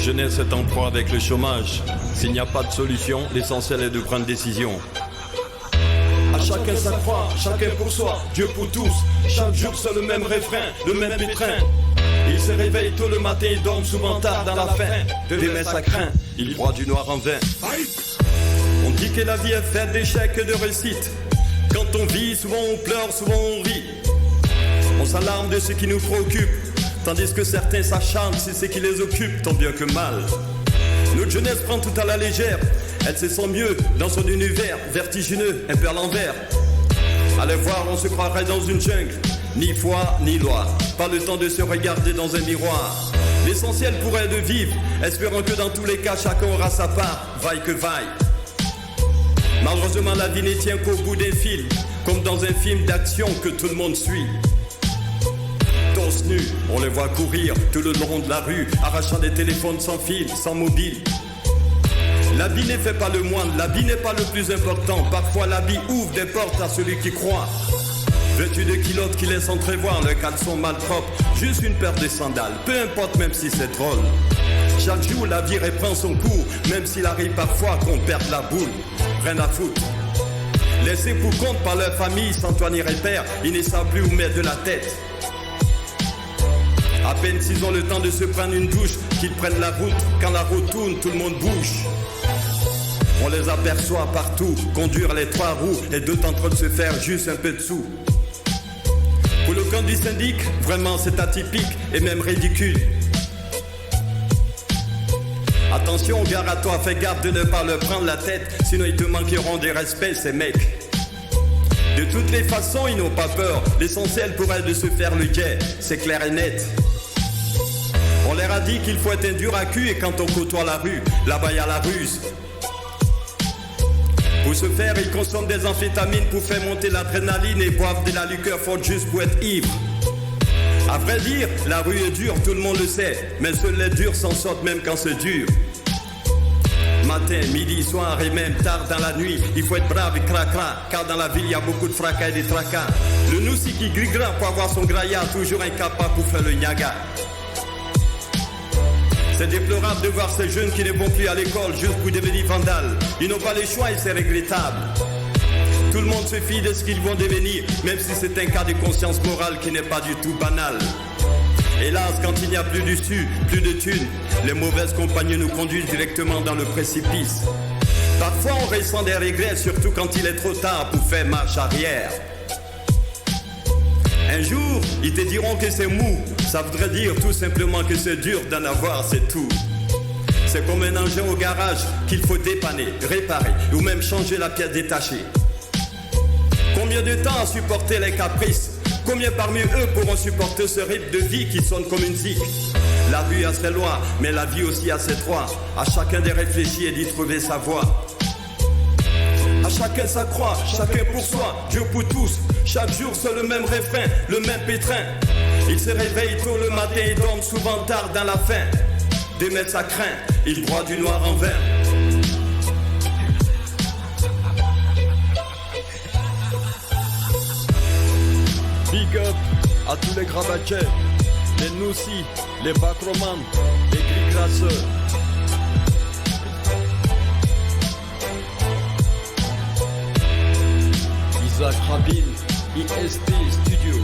jeunesse est en proie avec le chômage. S'il n'y a pas de solution, l'essentiel est de prendre décision. À chacun sa croix, chacun pour soi, Dieu pour tous. Chaque jour c'est le même refrain, le même pétrin. Il se réveille tôt le matin, il dort souvent tard dans la faim. Des ça craint, il broie du noir en vain. On dit que la vie est faite d'échecs et de réussites. Quand on vit, souvent on pleure, souvent on rit. On s'alarme de ce qui nous préoccupe, tandis que certains s'acharnent sur ce qui les occupe, tant bien que mal. Notre jeunesse prend tout à la légère. Elle se sent mieux dans son univers vertigineux, un peu à l'envers. À les voir, on se croirait dans une jungle. Ni foi, ni loi. Pas le temps de se regarder dans un miroir. L'essentiel pourrait de vivre, espérant que dans tous les cas, chacun aura sa part, vaille que vaille. Malheureusement, la vie ne tient qu'au bout des fils, comme dans un film d'action que tout le monde suit. Torse nu, on les voit courir tout le long de la rue, arrachant des téléphones sans fil, sans mobile. L'habit ne fait pas le moine, l'habit n'est pas le plus important. Parfois l'habit ouvre des portes à celui qui croit. Vêtu de culottes qui laissent entrevoir le caleçon malpropre, juste une paire de sandales, peu importe même si c'est drôle. Chaque jour la vie reprend son cours, même s'il arrive parfois qu'on perde la boule. Rien à foutre. Laissés pour compte par leur famille sans toit ni repère, ils ne savent plus où mettre de la tête. À peine s'ils ont le temps de se prendre une douche, qu'ils prennent la route. Quand la route tourne, tout le monde bouge. On les aperçoit partout, conduire les trois roues, et d'autres en train de se faire juste un peu de sous. Pour le camp du syndic, vraiment c'est atypique et même ridicule. Attention, gare à toi, fais garde de ne pas leur prendre la tête, sinon ils te manqueront de respect ces mecs. De toutes les façons, ils n'ont pas peur, l'essentiel pour elles de se faire le guet, c'est clair et net. On leur a dit qu'il faut être un dur à cul et quand on côtoie la rue, là-bas il y a la ruse. Pour ce faire, ils consomment des amphétamines pour faire monter l'adrénaline et boivent de la liqueur forte juste pour être ivre. À vrai dire, la rue est dure, tout le monde le sait, mais seuls les durs s'en sortent même quand c'est dur. Matin, midi, soir et même tard dans la nuit, il faut être brave et cracra, car dans la ville il y a beaucoup de fracas et de tracas. Le noussi qui grigra pour avoir son graillard, toujours incapable pour faire le nyaga. C'est déplorable de voir ces jeunes qui ne vont plus à l'école juste pour devenir vandales. Ils n'ont pas le choix et c'est regrettable. Tout le monde se fie de ce qu'ils vont devenir, même si c'est un cas de conscience morale qui n'est pas du tout banal. Hélas, quand il n'y a plus d'issue, plus de thunes, les mauvaises compagnies nous conduisent directement dans le précipice. Parfois on ressent des regrets, surtout quand il est trop tard pour faire marche arrière. Un jour, ils te diront que c'est mou, ça voudrait dire tout simplement que c'est dur d'en avoir, c'est tout. C'est comme un engin au garage qu'il faut dépanner, réparer ou même changer la pièce détachée. Combien de temps à supporter les caprices? Combien parmi eux pourront supporter ce rythme de vie qui sonne comme une zik? La rue a ses lois, mais la vie aussi a ses droits. À chacun de réfléchir et d'y trouver sa voie. À chacun sa croix, chacun pour soi, Dieu pour tous. Chaque jour c'est le même refrain, le même pétrin. Il se réveille tôt le matin et dorment souvent tard dans la faim. D'émettre sa crainte, il broie du noir en vain. Big up à tous les gravatiers, les noussis, les bacromans, les gris-grasseurs. Isaac Rabin, IST Studio.